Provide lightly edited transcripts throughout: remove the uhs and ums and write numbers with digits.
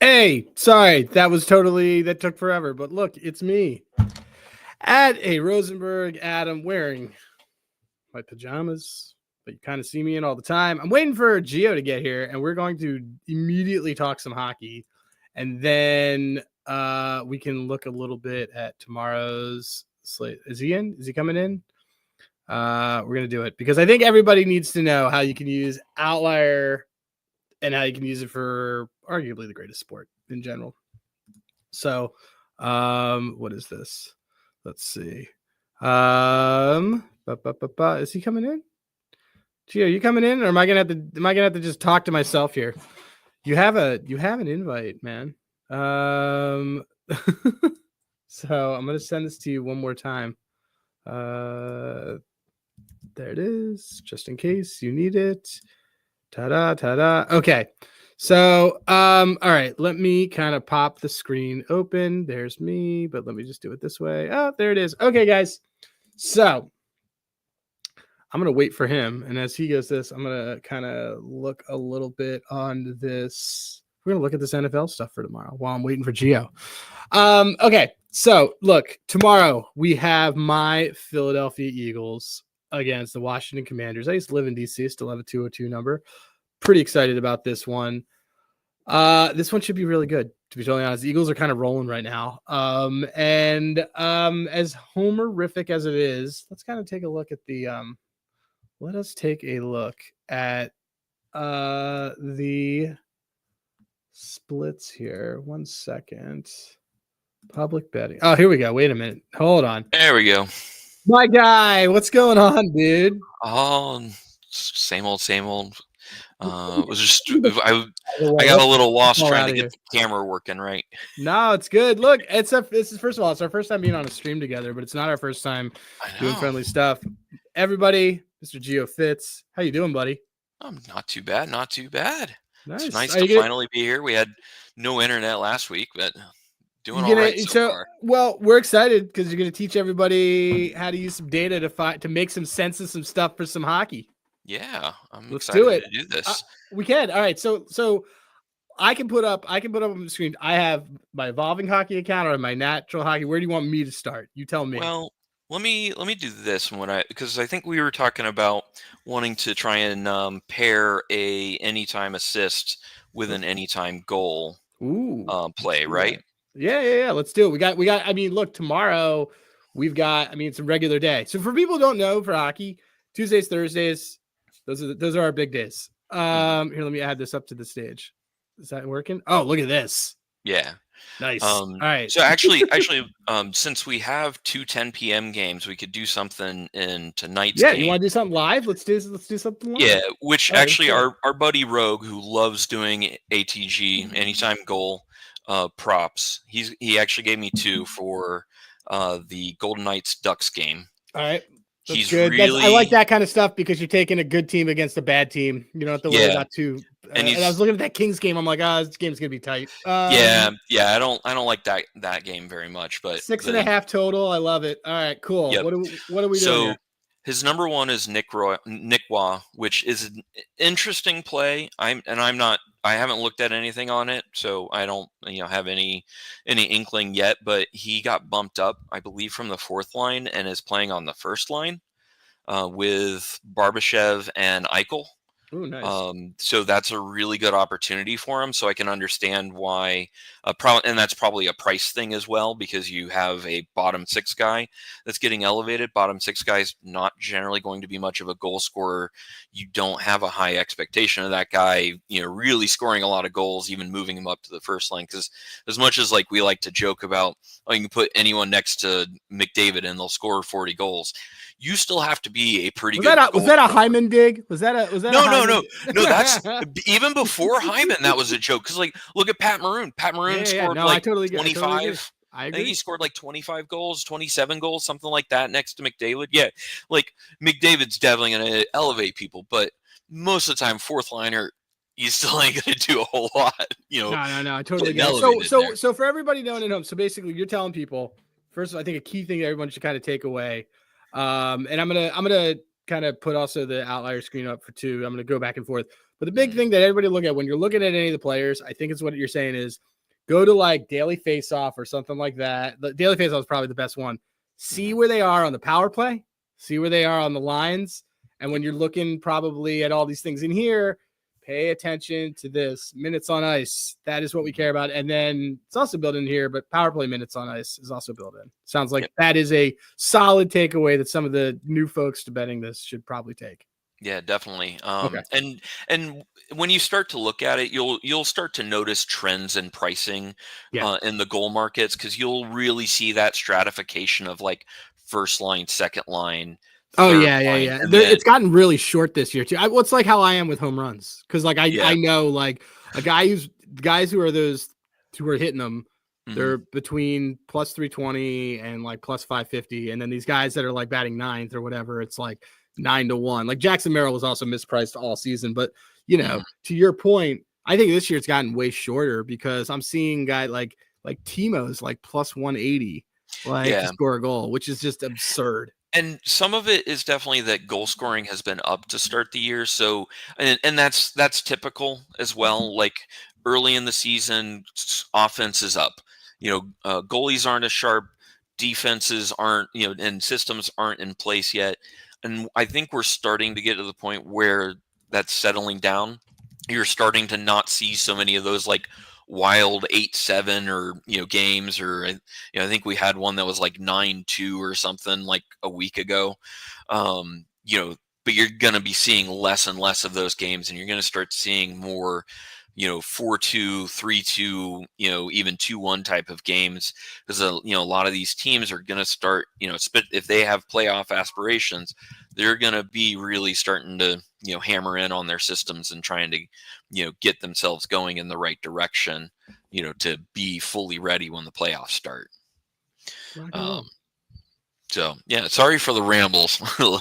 Hey, sorry, that took forever, but look, it's me at a Rosenberg Adam wearing my pajamas, but you kind of see me in all the time. I'm waiting for Geo to get here, and we're going to immediately talk some hockey, and then we can look a little bit at tomorrow's slate. Is he in? Is he coming in? We're gonna do it because I think everybody needs to know how you can use Outlier and how you can use it for arguably the greatest sport in general. So, what is this? Let's see. Is he coming in? Gio, are you coming in, or am I gonna have to just talk to myself here? You have an invite, man. So I'm gonna send this to you one more time. There it is, just in case you need it. Ta-da. Okay. So, all right, let me kind of pop the screen open. There's me, but let me just do it this way. Oh, there it is. Okay, guys. So I'm going to wait for him. And as he goes this, I'm going to kind of look a little bit on this. We're going to look at this NFL stuff for tomorrow while I'm waiting for Geo. Okay. So look, tomorrow we have my Philadelphia Eagles against the Washington Commanders. I used to live in DC, still have a 202 number. Pretty excited about this one. This one should be really good, to be totally honest. The Eagles are kind of rolling right now. As homerific as it is, let's kind of take a look at the the splits here. 1 second. Public betting. Oh, here we go. Wait a minute. Hold on. There we go. My guy, what's going on, dude? Oh, same old. It was just I got a little lost trying to get the camera working right. No, it's good. Look, it's our first time being on a stream together, but it's not our first time doing friendly stuff. Everybody, Mr. GeoFitz, how you doing, buddy? Not too bad. Nice. It's nice to finally be here. We had no internet last week, but doing all right so far. Well, we're excited because you're going to teach everybody how to use some data to make some sense of some stuff for some hockey. Yeah, I'm excited to do this. We can. All right. So I can put up on the screen. I have my evolving hockey account or my natural hockey. Where do you want me to start? You tell me. Well, let me do this one because I think we were talking about wanting to try and pair a anytime assist with an anytime goal play, right? Yeah. Let's do it. We got. I mean, look, tomorrow we've got. I mean, it's a regular day. So for people who don't know, for hockey, Tuesdays, Thursdays, those are our big days. Here, let me add this up to the stage. Is that working? Oh, look at this. Yeah. Nice. All right. So actually, since we have 2:10 p.m. games, we could do something in tonight's game. Yeah, you want to do something live? Let's do something live. Yeah, which actually our buddy Rogue, who loves doing ATG, anytime goal props, he actually gave me 2 for the Golden Knights Ducks game. All right. He's good. I like that kind of stuff because you're taking a good team against a bad team. You don't have to worry about two. And I was looking at that Kings game. I'm like, this game's gonna be tight. Yeah. I don't like that game very much. But 6.5 total. I love it. All right, cool. Yep. What are we doing here? His number 1 is Nick Waugh, which is an interesting play. I haven't looked at anything on it, so I don't have any inkling yet. But he got bumped up, I believe, from the 4th line and is playing on the 1st line with Barbashev and Eichel. Ooh, nice. So that's a really good opportunity for him. So I can understand why, and that's probably a price thing as well, because you have a bottom 6 guy that's getting elevated. Bottom 6 guy is not generally going to be much of a goal scorer. You don't have a high expectation of that guy, really scoring a lot of goals, even moving him up to the 1st line. Because as much as we like to joke about, you can put anyone next to McDavid and they'll score 40 goals. You still have to be a pretty good. Was that a Hyman dig? Was that no? That's even before Hyman. That was a joke because look at Pat Maroon. Pat Maroon scored 25. I think he scored 25 goals, 27 goals, something like that next to McDavid. Yeah, McDavid's definitely going to elevate people, but most of the time, 4th liner, you still ain't going to do a whole lot. No, I totally get it. So for everybody knowing at home, so basically you're telling people, first of all, I think a key thing that everyone should kind of take away. And I'm gonna kind of put also the Outlier screen up for 2. I'm gonna go back and forth. But the big thing that everybody look at when you're looking at any of the players, I think it's what you're saying is go to like Daily Faceoff or something like that. The Daily Faceoff is probably the best one. See where they are on the power play, see where they are on the lines. And when you're looking probably at all these things in here, pay attention to this minutes on ice. That is what we care about. And then it's also built in here, but power play minutes on ice is also built in. Sounds like that is a solid takeaway that some of the new folks to betting this should probably take. Yeah, definitely. Okay. And when you start to look at it, you'll start to notice trends in pricing in the goal markets, because you'll really see that stratification of like first line, second line. Oh yeah. It's gotten really short this year too. It's like how I am with home runs, because like I know like a guys who are hitting them. They're between plus 320 and like plus 550, and then these guys that are like batting ninth or whatever, it's like 9-1. Like Jackson Merrill was also mispriced all season, but you know, to your point, I think this year it's gotten way shorter because I'm seeing guy like Timo's like plus 180 to score a goal, which is just absurd. And some of it is definitely that goal scoring has been up to start the year. So, and that's typical as well. Like early in the season, offense is up. Goalies aren't as sharp, defenses aren't, and systems aren't in place yet. And I think we're starting to get to the point where that's settling down. You're starting to not see so many of those like wild 8-7 or games, or I think we had one that was like 9-2 or something like a week ago. But you're going to be seeing less and less of those games, and you're going to start seeing more 4-2, 3-2, even 2-1 type of games, because a lot of these teams are going to start, if they have playoff aspirations, they're going to be really starting to hammer in on their systems and trying to get themselves going in the right direction, to be fully ready when the playoffs start. So yeah, sorry for the rambles. No,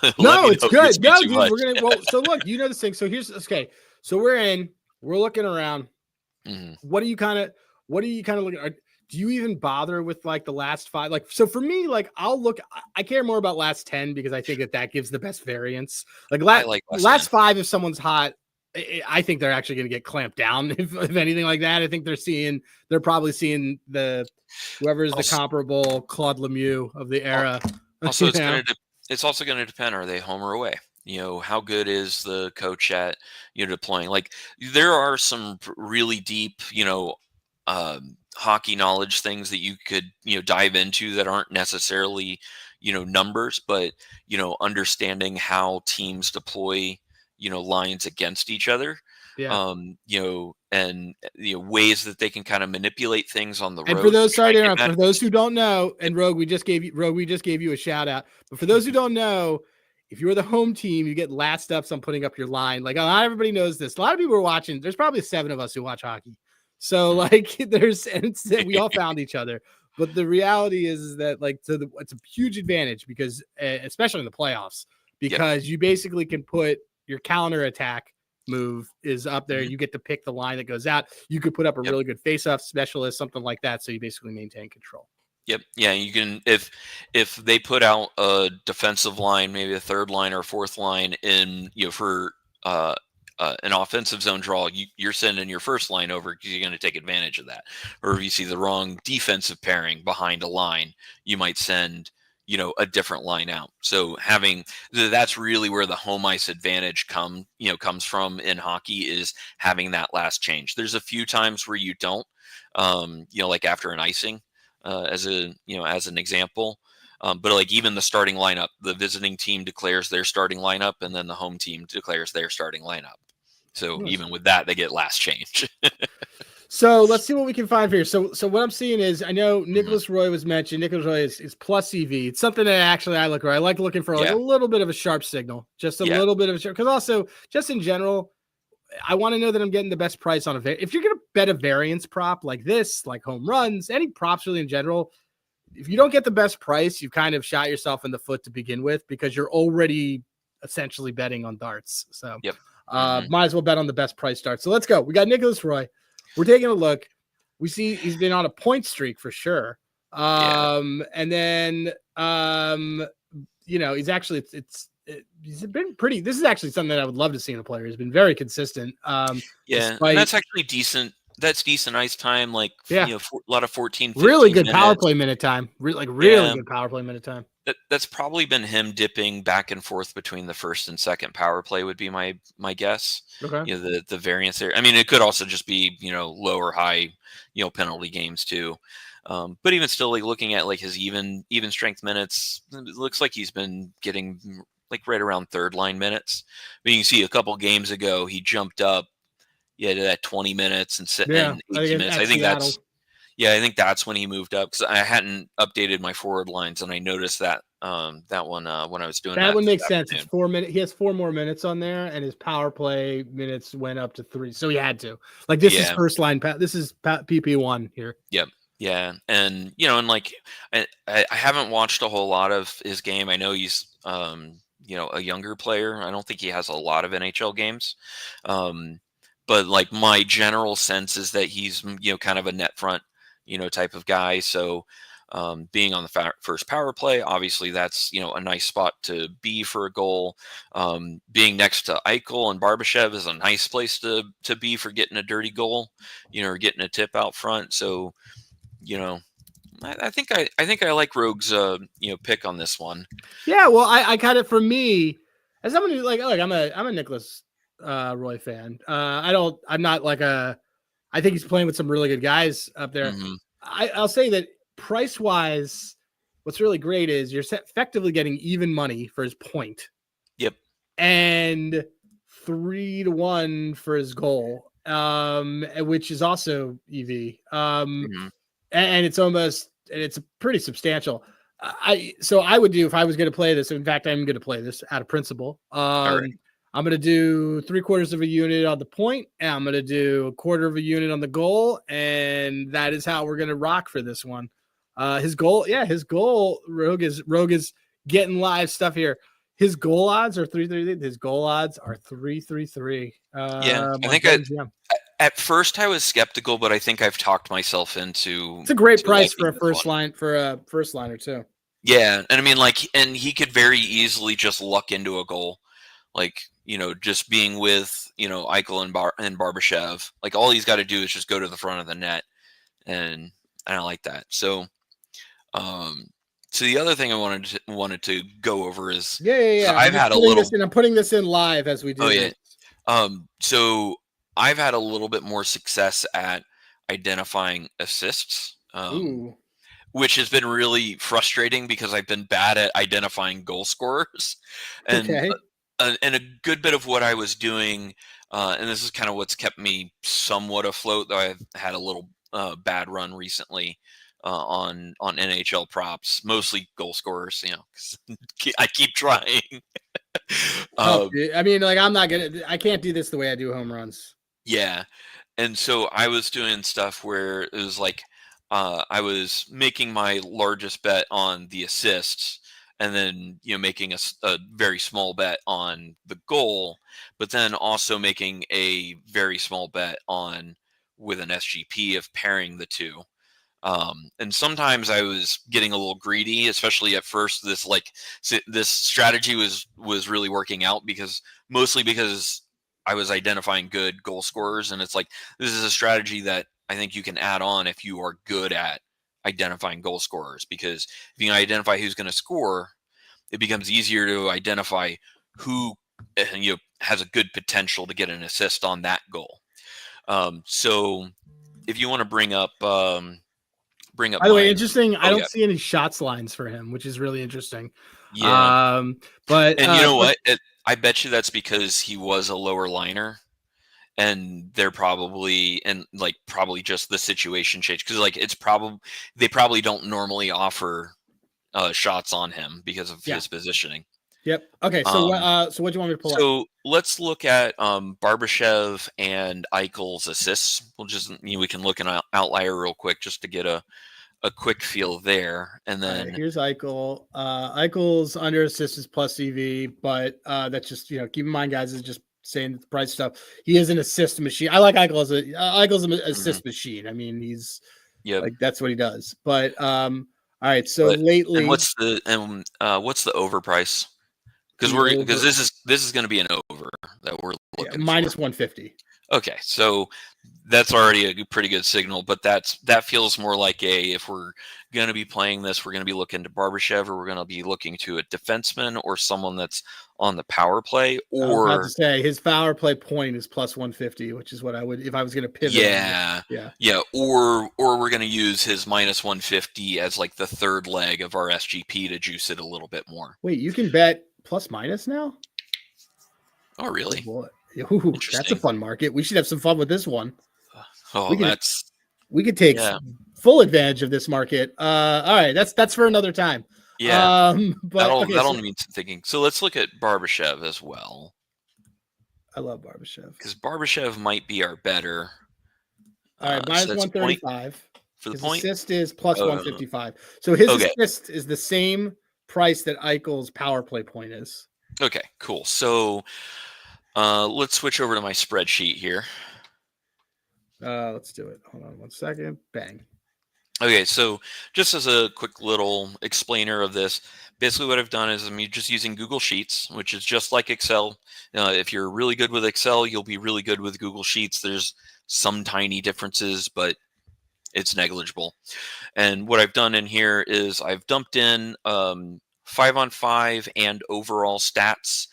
it's good. No, dude, we're gonna. So look, this thing. So here's okay. So we're looking around. What are you kind of looking at? Do you even bother with like the last 5? Like, so for me, like I care more about last 10 because I think that gives the best variance. Like last 5, if someone's hot, I think they're actually going to get clamped down. If anything like that, I think they're probably seeing whoever's the comparable Claude Lemieux of the era. Also, it's also going to depend. Are they home or away? How good is the coach at, deploying? Like there are some really deep, hockey knowledge things that you could, dive into that aren't necessarily, numbers, but, understanding how teams deploy, lines against each other. And ways that they can kind of manipulate things on the road. And for those, sorry to interrupt, for those who don't know, and Rogue, we just gave you a shout out. But for those who don't know, if you're the home team, you get last steps on putting up your line. Like not everybody knows this. A lot of people are watching. There's probably 7 of us who watch hockey. So like we all found each other. But the reality is that like it's a huge advantage because especially in the playoffs, because you basically can put your counter attack move is up there. You get to pick the line that goes out. You could put up a really good face-off specialist, something like that. So you basically maintain control. Yep. Yeah, you can if they put out a defensive line, maybe a third line or fourth line in for an offensive zone draw, you're sending your first line over because you're going to take advantage of that. Or if you see the wrong defensive pairing behind a line, you might send a different line out. So that's really where the home ice advantage comes from in hockey, is having that last change. There's a few times where you don't, like after an icing. As an example, but like even the starting lineup, the visiting team declares their starting lineup, and then the home team declares their starting lineup. So even with that, they get last change. So let's see what we can find here. So what I'm seeing is, I know Nicholas Roy was mentioned. Nicholas Roy is plus EV. It's something that actually I look for. I like looking for like a little bit of a sharp signal, just a little bit of a sharp, because also just in general, I want to know that I'm getting the best price on if you're going to bet a variance prop like this, like home runs, any props really in general, if you don't get the best price, you've kind of shot yourself in the foot to begin with, because you're already essentially betting on darts. So might as well bet on the best price darts. So let's go. We got Nicholas Roy. We're taking a look. We see he's been on a point streak for sure. And then, he's actually, he's been this is actually something that I would love to see in a player. He's been very consistent. And that's actually decent that's decent ice time. Like Yeah. a lot of 14, Really 15 good power minutes. play minute time. Really Yeah, good power play minute time. that's probably been him dipping back and forth between the first and second power play would be my guess. Okay. The variance there. I mean, it could also just be low or high penalty games too. But even still, like looking at like his even strength minutes, it looks like he's been getting like right around third line minutes. But you can see a couple games ago he jumped up, to that 20 minutes Yeah. and I 18 think minutes. at I think Seattle. I think that's when he moved up because I hadn't updated my forward lines and I noticed that that one when I was doing That that would this make sense. It's afternoon. 4 minutes. He has 4 more minutes on there, and his power play minutes went up to 3. So he had to. Like this is Yeah. first line. This is PP1 here. Yep. Yeah. And and like I haven't watched a whole lot of his game. I know he's a younger player. I don't think he has a lot of NHL games. Um, but like my general sense is that he's kind of a net front type of guy. So being on the first power play, obviously that's a nice spot to be for a goal. Being next to Eichel and Barbashev is a nice place to be for getting a dirty goal, or getting a tip out front. So you know, I think I like Rogue's pick on this one. Yeah, well, I kind of for me as someone who like I'm a Nicholas Roy fan. I'm not like I think he's playing with some really good guys up there. Hmm. I'll say that price wise, what's really great is you're effectively getting even money for his point Yep. and 3-1 for his goal, which is also EV. Hmm. And it's pretty substantial. So I would do if I was going to play this. In fact, I'm going to play this out of principle. All right. I'm going to do 3/4 of a unit on the point, and I'm going to do 1/4 of a unit on the goal, and that is how we're going to rock for this one. His goal. Rogue is getting live stuff here. His goal odds are 3-3. His goal odds are 3-3-3. Yeah, I think at first I was skeptical, but I think I've talked myself into. It's a great price liking for a this first one. line for a first liner too. Yeah, and I mean, like, and he could very easily just luck into a goal, like just being with Eichel and Barbashev. Like, all he's got to do is just go to the front of the net, and I don't like that. So, um, so the other thing I wanted to go over is Yeah. I've had a little. I'm putting this in live as we Oh do yeah. this. So I've had a little bit more success at identifying assists, Ooh. which has been really frustrating because I've been bad at identifying goal scorers, and Okay. and a good bit of what I was doing, and this is kind of what's kept me somewhat afloat, though I've had a little bad run recently. On NHL props, mostly goal scorers, 'cause I keep trying. Tough, um, dude. I mean, like I can't do this the way I do home runs. Yeah. And so I was doing stuff where it was like I was making my largest bet on the assists and then making a very small bet on the goal, but then also making a very small bet on with an SGP of pairing the two. And sometimes I was getting a little greedy, especially at first. This strategy was really working out mostly because I was identifying good goal scorers, and it's like this is a strategy that I think you can add on if you are good at identifying goal scorers. Because if you can identify who's going to score, it becomes easier to identify who has a good potential to get an assist on that goal. So if you want to bring up. By the way, interesting. I Oh don't yeah, see any shots lines for him, which is really interesting. yeah. But And you know what? I bet you that's because he was a lower liner, and they're probably probably just the situation changed because like they probably don't normally offer shots on him because of yeah. his positioning. Yep. Okay. So Um, what do you want me to pull up? so let's look at Barbashev and Eichel's assists. We can look at Outlier real quick just to get a quick feel there, and All right, then here's Eichel. Eichel's under assist is plus EV, but that's just keep in mind, guys, is just saying the price stuff. He is an assist machine. I like Eichel as Eichel's an assist machine. I mean, he's yep. like that's what he does. But all right, so But lately what's the overprice? Because the over this is going to be an over. that we're looking minus for? 150. Okay, so that's already a pretty good signal, but that feels more like if we're going to be playing this, we're going to be looking to Barbashev, or we're going to be looking to a defenseman or someone that's on the power play, I was about to or say his power play point is plus 150, which is what I would if I was going to pivot on this. yeah, or we're going to use his minus 150 as like the third leg of our SGP to juice it a little bit more. Wait, you can bet plus minus now? Oh, really? Boy. Ooh, that's a Interesting. fun market. We should have some fun with this one. Oh, we could take full advantage of this market. All right, that's for another time. Yeah, but that'll need some thinking. So let's look at Barbashev as well. I love Barbashev because Barbashev might be our better. All right, minus 135 for the his point. Assist is plus 155. So his Okay. assist is the same price that Eichel's power play point is. Okay, cool. So let's switch over to my spreadsheet here. Let's do it. Hold on one second. Bang. Okay, so just as a quick little explainer of this, basically what I've done is I'm just using Google Sheets, which is just like Excel. If you're really good with Excel, you'll be really good with Google Sheets. There's some tiny differences, but it's negligible. And what I've done in here is I've dumped in 5-on-5 and overall stats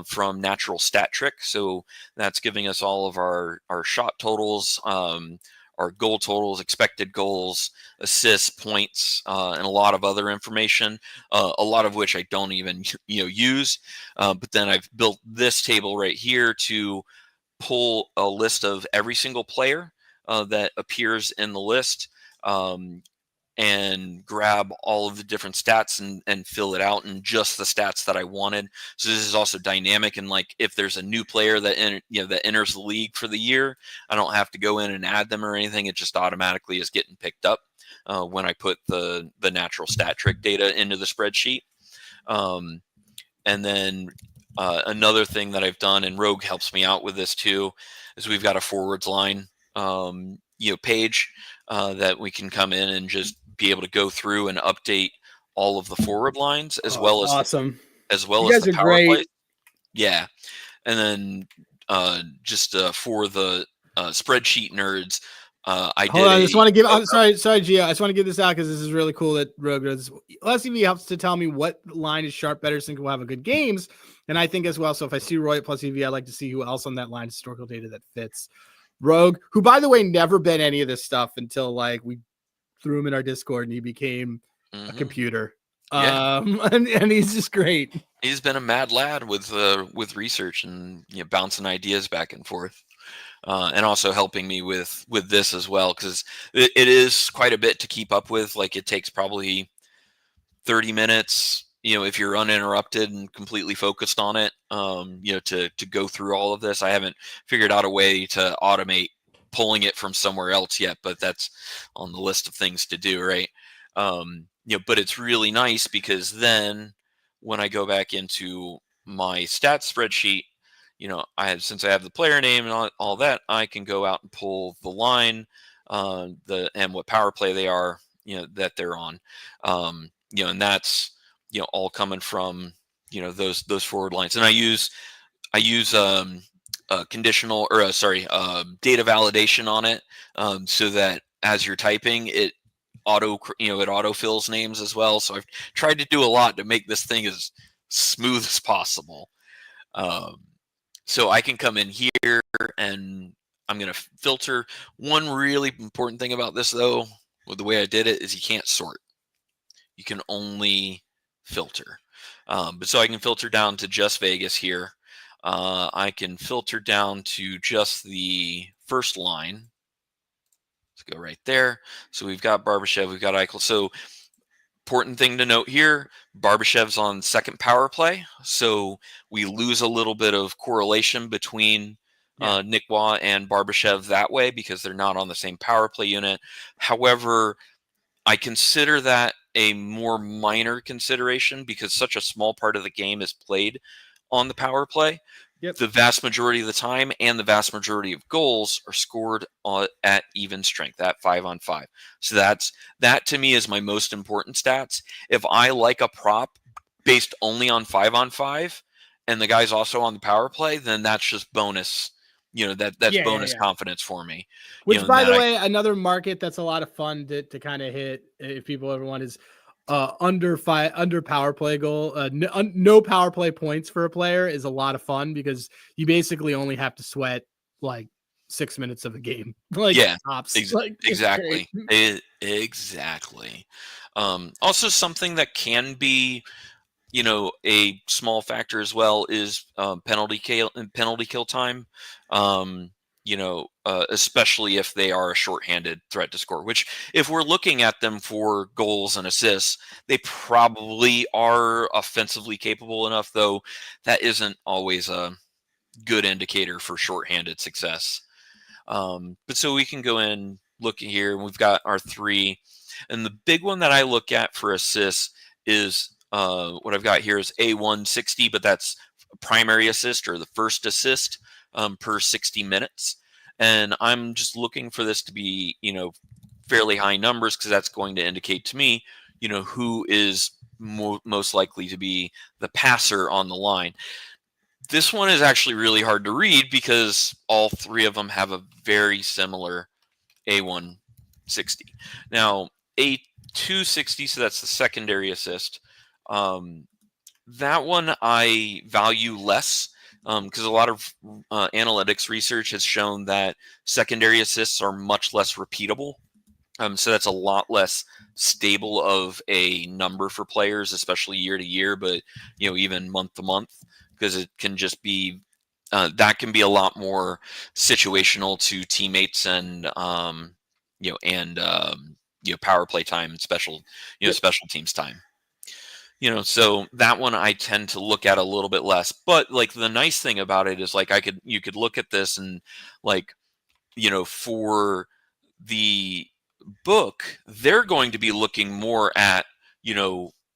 from Natural Stat Trick. So that's giving us all of our shot totals, our goal totals, expected goals, assists, points, and a lot of other information, a lot of which I don't even use. But then I've built this table right here to pull a list of every single player that appears in the list, and grab all of the different stats and fill it out in just the stats that I wanted. So this is also dynamic, and like if there's a new player that that enters the league for the year, I don't have to go in and add them or anything. It just automatically is getting picked up when I put the Natural Stat Trick data into the spreadsheet. And then another thing that I've done, and Rogue helps me out with this too, is we've got a forwards line page that we can come in and just be able to go through and update all of the forward lines as well as awesome. as well you as guys the are power great. play. Yeah, and then just for the spreadsheet nerds, I just want to give. Sorry, Gio. I just want to give this out because this is really cool that Rogue does. LSTV helps to tell me what line is sharp, better, so we'll have a good games. And I think as well. So if I see Roy at plus EV, I'd like to see who else on that line historical data that fits. Rogue, who by the way never bet any of this stuff until like we threw him in our Discord and he became a computer. Yeah. And he's just great. He's been a mad lad with research and bouncing ideas back and forth. And also helping me with this as well, because it is quite a bit to keep up with. Like it takes probably 30 minutes, if you're uninterrupted and completely focused on it, to go through all of this. I haven't figured out a way to automate pulling it from somewhere else yet, but that's on the list of things to do, right? But it's really nice because then when I go back into my stats spreadsheet, since I have the player name and all that, I can go out and pull the line, and what power play they are, that they're on, and that's all coming from those forward lines. And I use conditional or data validation on it, so that as you're typing it auto fills names as well. So I've tried to do a lot to make this thing as smooth as possible. So I can come in here and I'm going to filter. One really important thing about this, though, with the way I did it, is you can't sort. You can only filter. But so I can filter down to just Vegas here. I can filter down to just the first line. Let's go right there. So we've got Barbashev, we've got Eichel. So important thing to note here, Barbashev's on second power play, so we lose a little bit of correlation between Nick Waugh and Barbashev that way because they're not on the same power play unit. However, I consider that a more minor consideration because such a small part of the game is played on the power play. Yep. The vast majority of the time and the vast majority of goals are scored at even strength, at 5-on-5. So that to me is my most important stats. If I like a prop based only on 5-on-5 and the guy's also on the power play, then that's just bonus. That's bonus confidence for me. Which, by the way, another market that's a lot of fun to kind of hit if people ever want is under power play goal. No power play points for a player is a lot of fun because you basically only have to sweat like 6 minutes of a game. Tops. Exactly. Exactly. Also, something that can be a small factor as well is penalty kill time. Especially if they are a shorthanded threat to score, which if we're looking at them for goals and assists, they probably are offensively capable enough, though that isn't always a good indicator for shorthanded success. But so we can go in, look here, and we've got our 3. And the big one that I look at for assists is what I've got here is A160, but that's primary assist or the first assist per 60 minutes. And I'm just looking for this to be, fairly high numbers because that's going to indicate to me, who is most likely to be the passer on the line. This one is actually really hard to read because all 3 of them have a very similar A160. Now, A260, so that's the secondary assist. That one I value less because a lot of analytics research has shown that secondary assists are much less repeatable. So that's a lot less stable of a number for players, especially year to year, but even month to month, because it can just be that can be a lot more situational to teammates and power play time and special teams time. So that one I tend to look at a little bit less. But like the nice thing about it is like you could look at this and like for the book, they're going to be looking more at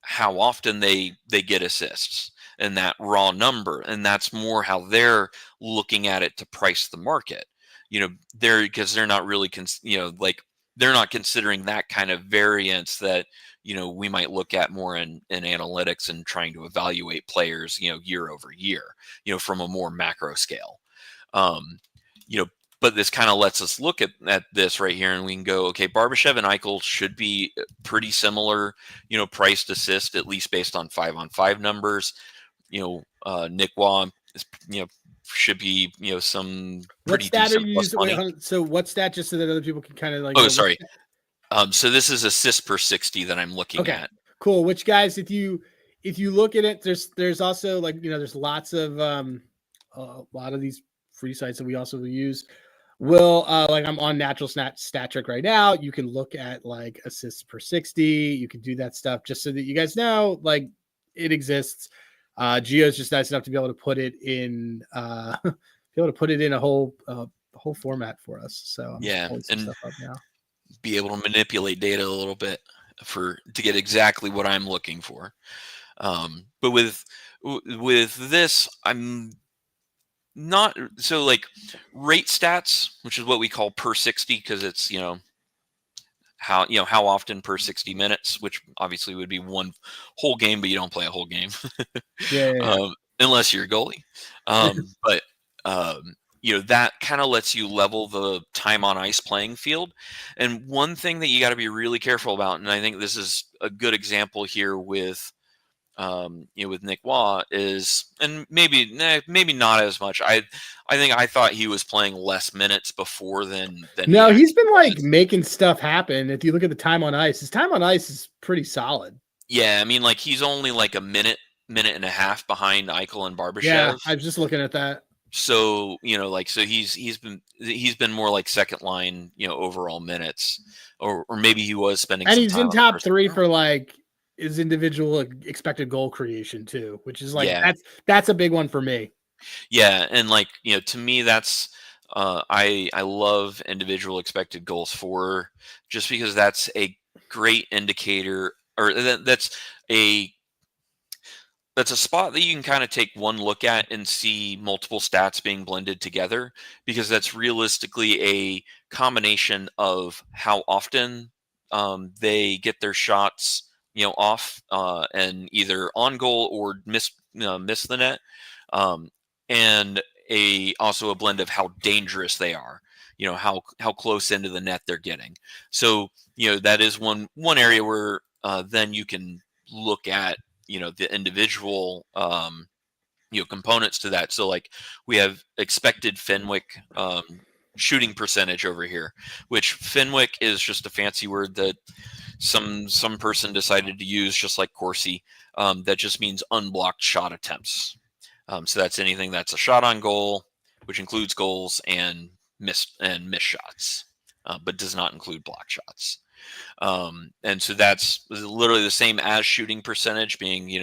how often they get assists and that raw number, and that's more how they're looking at it to price the market. Because they're not really they're not considering that kind of variance that we might look at more in analytics and trying to evaluate players year over year from a more macro scale. But this kind of lets us look at this right here, and we can go, okay, Barbashev and Eichel should be pretty similar, priced assist, at least based on 5-on-5 numbers. Nick Waugh is, should be, some pretty decent plus money. So what's that, just so that other people can kind of like... Oh, sorry. So this is assists per 60 that I'm looking at. Cool. Which, guys, if you look at it, there's also like, there's lots of a lot of these free sites that we also use. Like I'm on Natural Stat Trick right now. You can look at like assists per 60. You can do that stuff just so that you guys know like it exists. Geo's just nice enough to be able to put it in a whole format for us. So I'm pulling some stuff up now. Be able to manipulate data a little bit to get exactly what I'm looking for. But with this, I'm not so like rate stats, which is what we call per 60, because it's how often per 60 minutes, which obviously would be one whole game, but you don't play a whole game. Unless you're a goalie. But that kind of lets you level the time on ice playing field. And one thing that you got to be really careful about, and I think this is a good example here with Nick Waugh is, and maybe not as much. I think I thought he was playing less minutes before than. No, he's been like making stuff happen. If you look at the time on ice, his time on ice is pretty solid. Yeah, I mean, like he's only like a minute and a half behind Eichel and Barbashev. Yeah, I was just looking at that. So so he's been more like second line, overall minutes, or maybe he was spending. And he's in top 3 for like his individual expected goal creation too, which is like that's a big one for me. Yeah, and like to me that's I love individual expected goals for, just because that's a great indicator, or that's a spot that you can kind of take one look at and see multiple stats being blended together, because that's realistically a combination of how often they get their shots off and either on goal or miss the net. and also a blend of how dangerous they are. How close into the net they're getting. So that is one area where then you can look at the individual components to that. So like we have expected Fenwick shooting percentage over here, which Fenwick is just a fancy word that some person decided to use, just like Corsi. That just means unblocked shot attempts. So that's anything that's a shot on goal, which includes goals and missed shots, but does not include block shots. And so that's literally the same as shooting percentage, being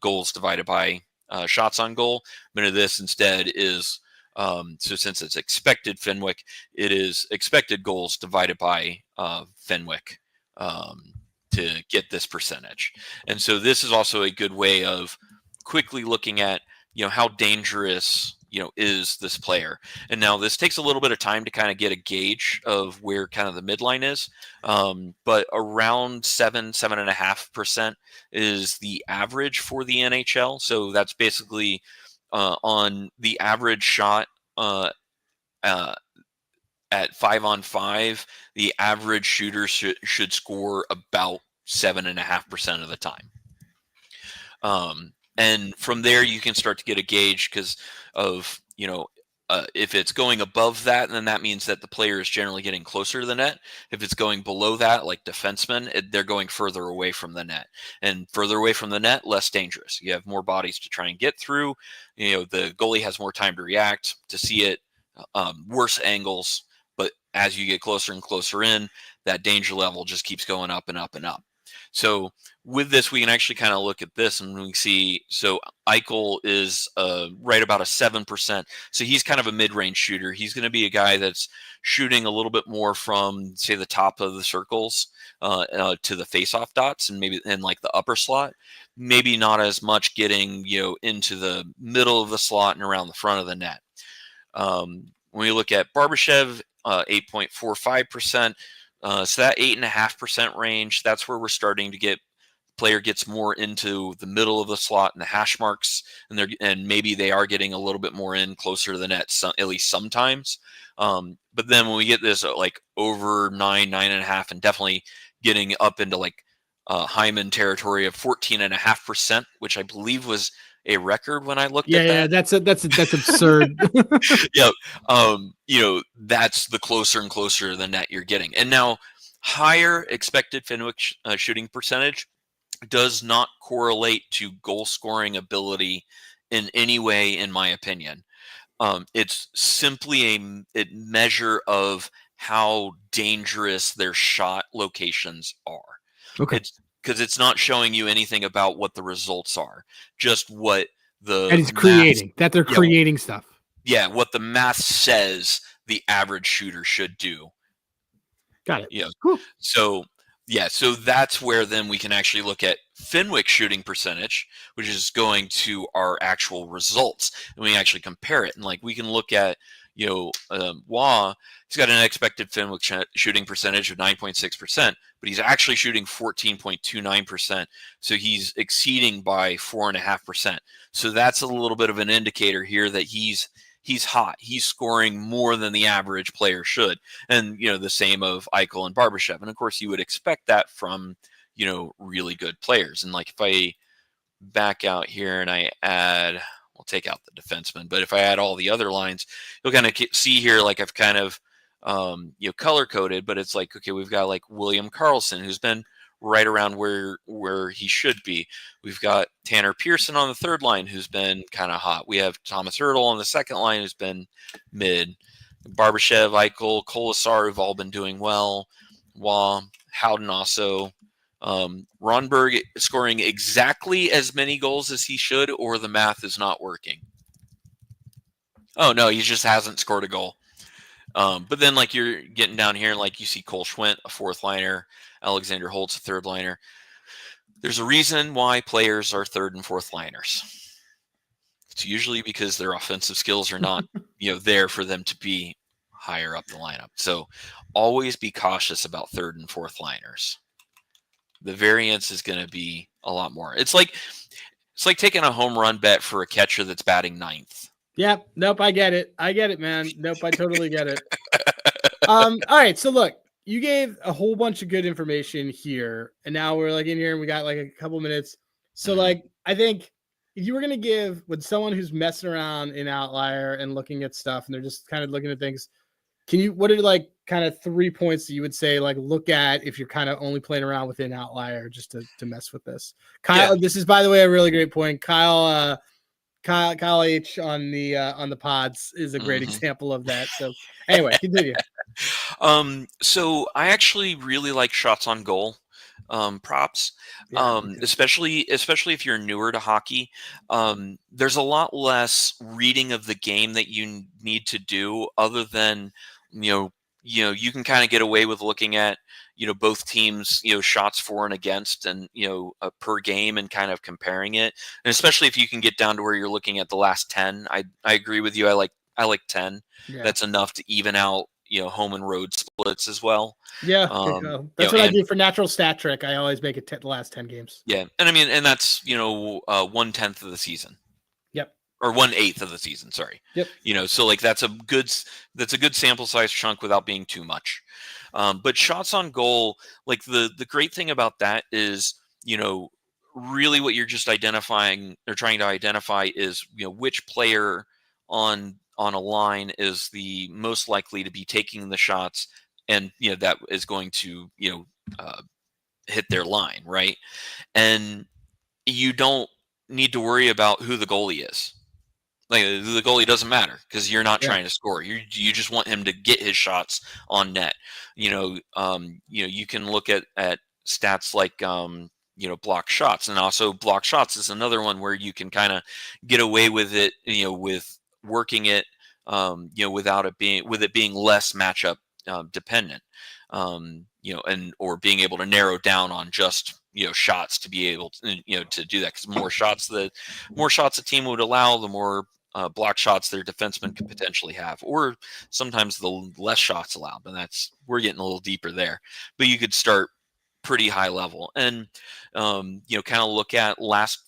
goals divided by shots on goal. But this instead is so since it's expected Fenwick, it is expected goals divided by Fenwick to get this percentage. And so this is also a good way of quickly looking at how dangerous is this player. And now this takes a little bit of time to kind of get a gauge of where kind of the midline is, but around 7.5% is the average for the NHL. So that's basically on the average shot at 5-on-5, the average shooter should score about 7.5% of the time. And from there, you can start to get a gauge because of, if it's going above that, then that means that the player is generally getting closer to the net. If it's going below that, like defensemen, they're going further away from the net. And further away from the net, less dangerous. You have more bodies to try and get through. The goalie has more time to react, to see it, worse angles. But as you get closer and closer in, that danger level just keeps going up and up and up. So with this, we can actually kind of look at this and we see, so Eichel is right about a 7%. So he's kind of a mid-range shooter. He's going to be a guy that's shooting a little bit more from, say, the top of the circles to the face-off dots and maybe in like the upper slot. Maybe not as much getting, into the middle of the slot and around the front of the net. When we look at Barbashev, 8.45%. So that 8.5% range, that's where we're starting to get player gets more into the middle of the slot and the hash marks, and maybe they are getting a little bit more in closer to the net, at least sometimes. But then when we get this like over 9.5, and definitely getting up into like Hyman territory of 14.5%, which I believe was a record when I looked at that. Yeah, that's absurd. Yeah, that's the closer and closer to the net you're getting. And now, higher expected Fenwick shooting percentage does not correlate to goal scoring ability in any way, in my opinion. It's simply a measure of how dangerous their shot locations are. Okay. Because it's not showing you anything about what the results are, just what the and it's creating that they're creating stuff. Yeah, what the math says the average shooter should do. Got it. Yeah. Cool. So that's where then we can actually look at Fenwick shooting percentage, which is going to our actual results, and we actually compare it. And like we can look at Wah, he's got an expected Fenwick shooting percentage of 9.6%, but he's actually shooting 14.29%. So he's exceeding by 4.5%. So that's a little bit of an indicator here that he's hot. He's scoring more than the average player should. And, the same of Eichel and Barbashev. And of course you would expect that from, really good players. And like if I back out here and I add, we'll take out the defenseman, but if I add all the other lines, you'll kind of see here, like I've kind of, color coded, but it's like, okay, we've got like William Karlsson, who's been right around where he should be. We've got Tanner Pearson on the third line, who's been kind of hot. We have Thomas Hurdle on the second line, who's been mid. Barbashev, Eichel, Colasar have all been doing well. Howden also. Ronberg scoring exactly as many goals as he should, or the math is not working. Oh no, he just hasn't scored a goal. But then like you're getting down here and like you see Cole Schwint, a fourth liner, Alexander Holtz, a third liner. There's a reason why players are third and fourth liners. It's usually because their offensive skills are not, there for them to be higher up the lineup. So always be cautious about third and fourth liners. The variance is going to be a lot more. It's like It's like taking a home run bet for a catcher that's batting ninth. Yep. Nope. I get it. I get it, man. Nope. I totally get it. All right. So look, you gave a whole bunch of good information here, and now we're like in here and we got like a couple minutes. So like, I think if you were gonna give with someone who's messing around in Outlier and looking at stuff, and they're just kind of looking at things, what are like kind of 3 points that you would say like look at if you're kind of only playing around within Outlier just to mess with this? Kyle, this is by the way a really great point. Kyle H on the pods is a great example of that. So anyway, continue. So I actually really like shots on goal props, especially if you're newer to hockey. There's a lot less reading of the game that you need to do, other than you can kind of get away with looking at both teams shots for and against, and per game, and kind of comparing it. And especially if you can get down to where you're looking at the last 10. I agree with you. I like 10. Yeah. That's enough to even out home and road splits as well. Yeah, that's what I do for natural stat trick. I always make it the last 10 games. Yeah, and I mean, and that's 1/10 of the season. Yep. Or 1/8 of the season. Sorry. Yep. So like that's a good sample size chunk without being too much. But shots on goal, like the great thing about that is really what you're just identifying or trying to identify is which player on a line is the most likely to be taking the shots, and that is going to hit their line, right? And you don't need to worry about who the goalie is. Like the goalie doesn't matter because you're not trying to score. You just want him to get his shots on net. You can look at stats like block shots, and also block shots is another one where you can kind of get away with it, with working it, without it being less matchup dependent, and or being able to narrow down on just shots to be able to to do that, because more shots a team would allow, the more block shots their defenseman could potentially have, or sometimes the less shots allowed, and we're getting a little deeper there. But you could start pretty high level and kind of look at last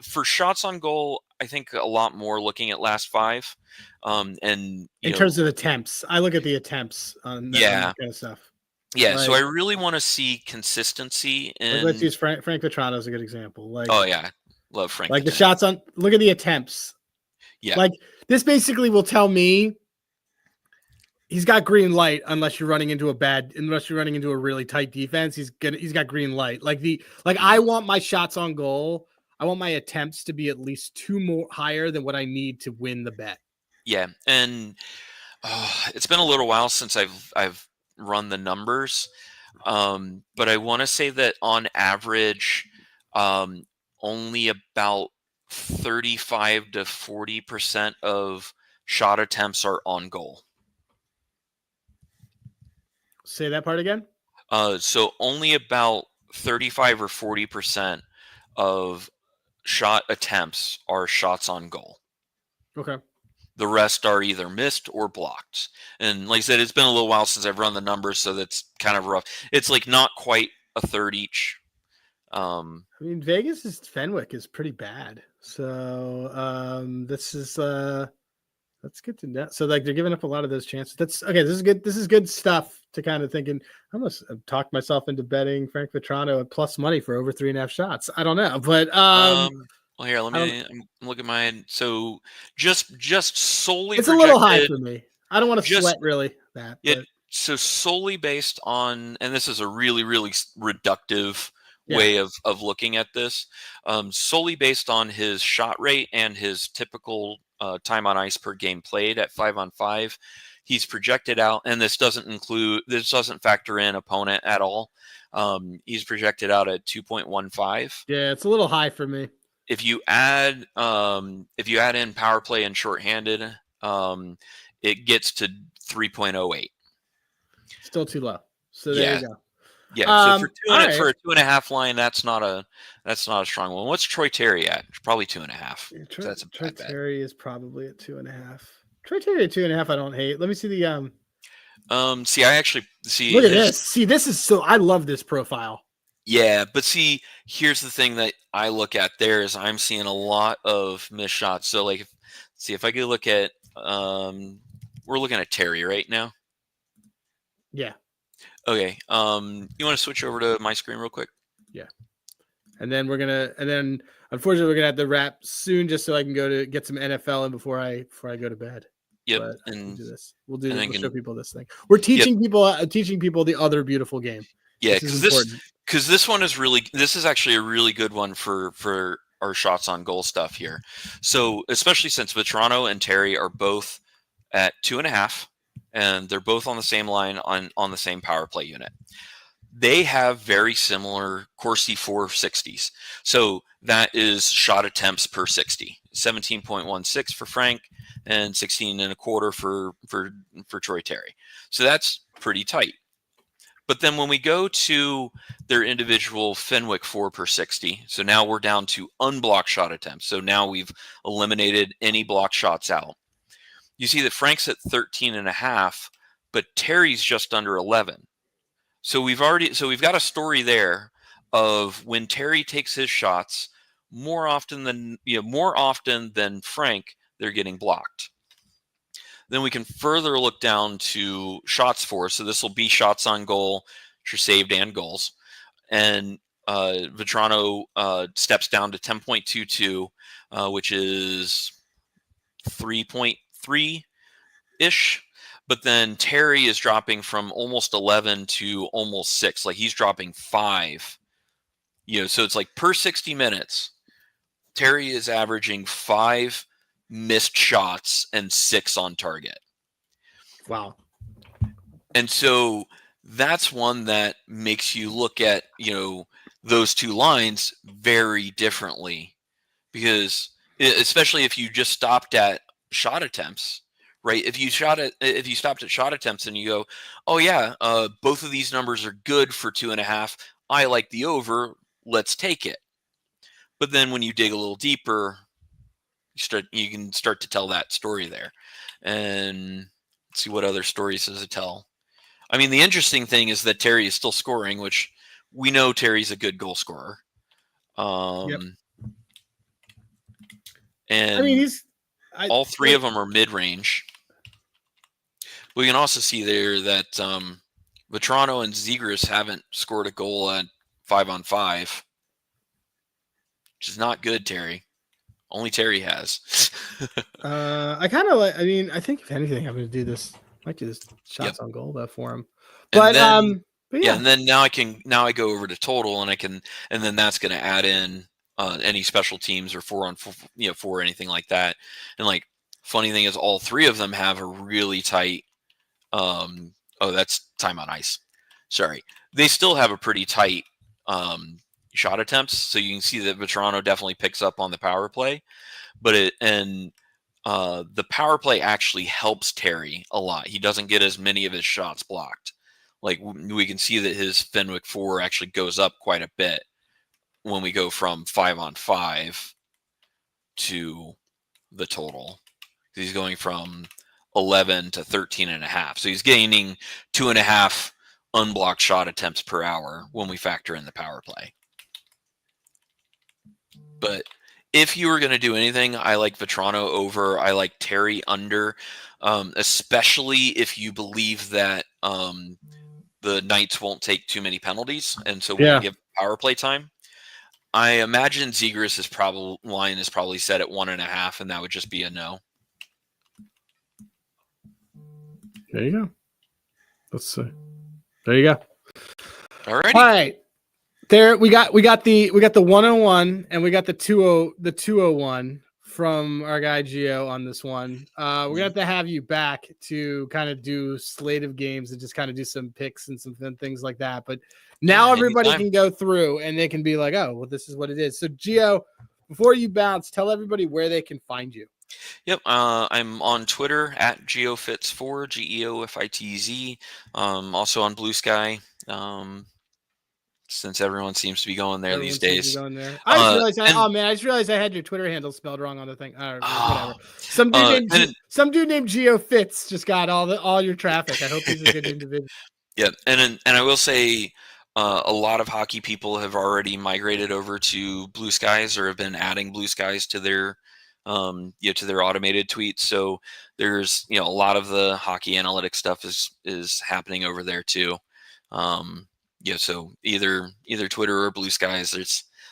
for shots on goal. I think a lot more looking at last 5, and in terms of attempts. I look at the attempts on that kind of stuff. Yeah, so I really want to see consistency in. Let's use Frank Vetrano as a good example. Like, oh yeah, love Frank. Like the shots on. Look at the attempts. Yeah, like this basically will tell me he's got green light unless you're running into a really tight defense. He's got green light. I want my shots on goal. I want my attempts to be at least 2 more higher than what I need to win the bet. Yeah, and it's been a little while since I've run the numbers, but I want to say that on average, only about 35 to 40% of shot attempts are on goal. Say that part again. So only about 35 or 40% of shot attempts are shots on goal. Okay. The rest are either missed or blocked. And like I said, it's been a little while since I've run the numbers, so that's kind of rough. It's like not quite a third each. I mean, Vegas's Fenwick is pretty bad. So this is that's good to know. So like they're giving up a lot of those chances. That's okay. This is good. This is good stuff to kind of thinking. I almost talked myself into betting Frank Vetrano at plus money for over 3.5 shots. I don't know, but well, here, let me look at mine. So just solely, it's a little high for me. I don't want to sweat really that. Yeah. So solely based on, and this is a really, really reductive way of looking at this, solely based on his shot rate and his typical time on ice per game played at 5-on-5, he's projected out, and this doesn't factor in opponent at all. He's projected out at 2.15. Yeah, it's a little high for me. If you add in power play and shorthanded, it gets to 3.08. Still too low. So there you go. Yeah, so for a 2.5 line, that's not a strong one. What's Troy Terry at? Probably 2.5. Yeah, Troy Terry is probably at 2.5. Troy Terry at 2.5. I don't hate. Let me see the See, I actually see. Look at this. See, this is so. I love this profile. Yeah, but see, here's the thing that I look at there is I'm seeing a lot of missed shots. So like, see if I could look at, we're looking at Terry right now. Yeah. Okay. You want to switch over to my screen real quick? Yeah. And then unfortunately we're gonna have to wrap soon, just so I can go to get some NFL in before I go to bed. Yep. But And we'll do this. We'll show people this thing. We're Yep. teaching people the other beautiful game. Yeah, because this one is this is actually a really good one for our shots on goal stuff here. So especially since Vetrano and Terry are both at 2.5, and they're both on the same line on the same power play unit. They have very similar Corsi 460s. So that is shot attempts per 60. 17.16 for Frank and 16.25 for Troy Terry. So that's pretty tight. But then when we go to their individual Fenwick 4 per 60, so now we're down to unblocked shot attempts. So now we've eliminated any blocked shots out. You see that Frank's at 13.5, but Terry's just under 11. So we've got a story there of when Terry takes his shots, more often than Frank, they're getting blocked. Then we can further look down to shots for. So this will be shots on goal, which are saved and goals. And Vetrano steps down to 10.22, which is 3.3-ish. But then Terry is dropping from almost 11 to almost 6. Like he's dropping 5. So it's like per 60 minutes, Terry is averaging 5 missed shots and 6 on target. Wow. And so that's one that makes you look at, those two lines very differently, because especially if you just stopped at shot attempts, right? If you stopped at shot attempts and you go, oh yeah, both of these numbers are good for 2.5. I like the over. Let's take it. But then when you dig a little deeper, you can start to tell that story there, and see what other stories does it tell. I mean, the interesting thing is that Terry is still scoring, which we know Terry's a good goal scorer. Yep. And I mean, all three of them are mid-range. We can also see there that Vetrano and Zegras haven't scored a goal at 5-on-5, which is not good, Terry. Only Terry has. I kind of like. I mean, I think if anything, I'm going to do this. I might do this shots on goal for him. But then, but yeah. And then now I go over to total, and then that's going to add in any special teams or 4-on-4, 4 or anything like that. And like, funny thing is, all three of them have a really tight. That's time on ice. Sorry, they still have a pretty tight shot attempts. So you can see that Vetrano definitely picks up on the power play, but the power play actually helps Terry a lot. He doesn't get as many of his shots blocked. Like we can see that his Fenwick 4 actually goes up quite a bit when we go from 5-on-5 to the total. He's going from 11 to 13.5. So he's gaining 2.5 unblocked shot attempts per hour when we factor in the power play. But if you were going to do anything, I like Vetrano over. I like Terry under, especially if you believe that the Knights won't take too many penalties, and so we'll give power play time. I imagine Zegras' line is probably set at 1.5, and that would just be a no. There you go. Let's see. There you go. All right. All right. There we got the 101 and we got the 201 from our guy Geo on this one. We're gonna have to have you back to kind of do slate of games and just kind of do some picks and some things like that. But now everybody can go through and they can be like, oh, well, this is what it is. So Geo, before you bounce, tell everybody where they can find you. Yep, I'm on Twitter at GeoFitz4, GeoFitz. Also on Blue Sky. Since everyone seems to be going there these days. I just realized I had your Twitter handle spelled wrong on the thing. Whatever. Some dude named GeoFitz just got all your traffic. I hope he's a good individual. Yeah, and I will say, A lot of hockey people have already migrated over to Blue Skies or have been adding Blue Skies to their to their automated tweets. So there's a lot of the hockey analytics stuff is happening over there too. So either Twitter or Blue Skies,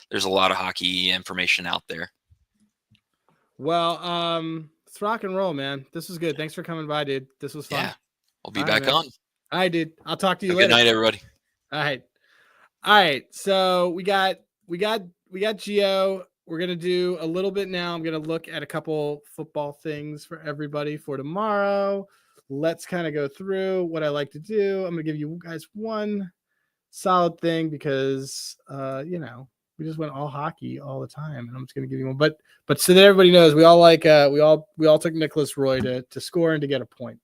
there's a lot of hockey information out there. Well, let's rock and roll, man. This was good. Thanks for coming by, dude. This was fun. Yeah, I'll be back on. All right, dude. I'll talk to you later. later. Good night, everybody. All right. So we got Geo. We're gonna do a little bit now. I'm gonna look at a couple football things for everybody for tomorrow. Let's kind of go through what I like to do. I'm gonna give you guys one solid thing because we just went all hockey all the time, and I'm just gonna give you one. But so that everybody knows, we all like we all took Nicholas Roy to score and to get a point.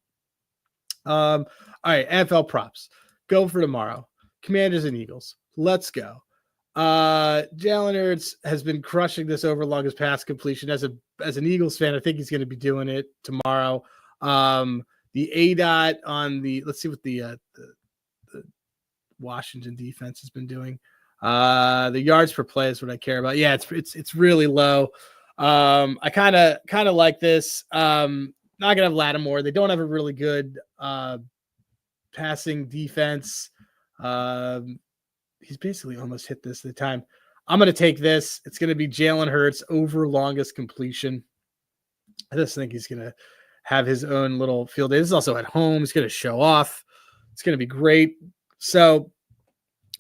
All right, NFL props. Go for tomorrow. Commanders and Eagles. Let's go. Jalen Hurts has been crushing this over longest pass completion. As an Eagles fan, I think he's going to be doing it tomorrow. The ADOT on the, let's see what the Washington defense has been doing. The yards per play is what I care about. Yeah, it's really low. I kind of like this. Not gonna have Lattimore. They don't have a really good passing defense. He's basically almost hit this at the time. I'm going to take this. It's going to be Jalen Hurts over longest completion. I just think he's going to have his own little field day. This is also at home. He's going to show off. It's going to be great. So,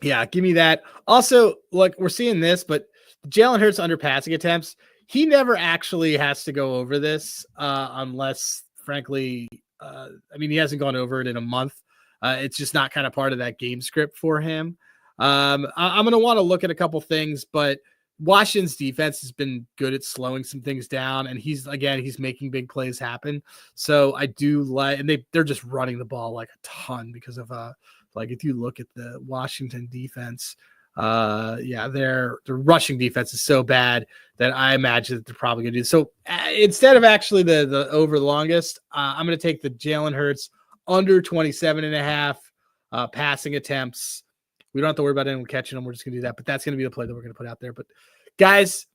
yeah, give me that. Also, look, we're seeing this, but Jalen Hurts under passing attempts, he never actually has to go over this unless, frankly, he hasn't gone over it in a month. It's just not kind of part of that game script for him. I'm going to want to look at a couple things, but Washington's defense has been good at slowing some things down, and he's making big plays happen. So I do like, and they're just running the ball like a ton because of if you look at the Washington defense, their rushing defense is so bad that I imagine that they're probably going to do so. Instead of actually the over the longest, I'm going to take the Jalen Hurts under 27.5 passing attempts. We don't have to worry about anyone catching them. We're just going to do that. But that's going to be the play that we're going to put out there. But guys,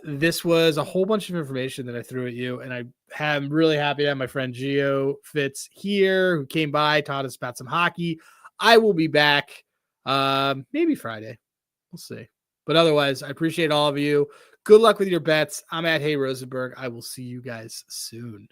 this was a whole bunch of information that I threw at you. And I'm really happy to have my friend GeoFitz here who came by, taught us about some hockey. I will be back maybe Friday. We'll see. But otherwise, I appreciate all of you. Good luck with your bets. I'm at Hey Rosenberg. I will see you guys soon.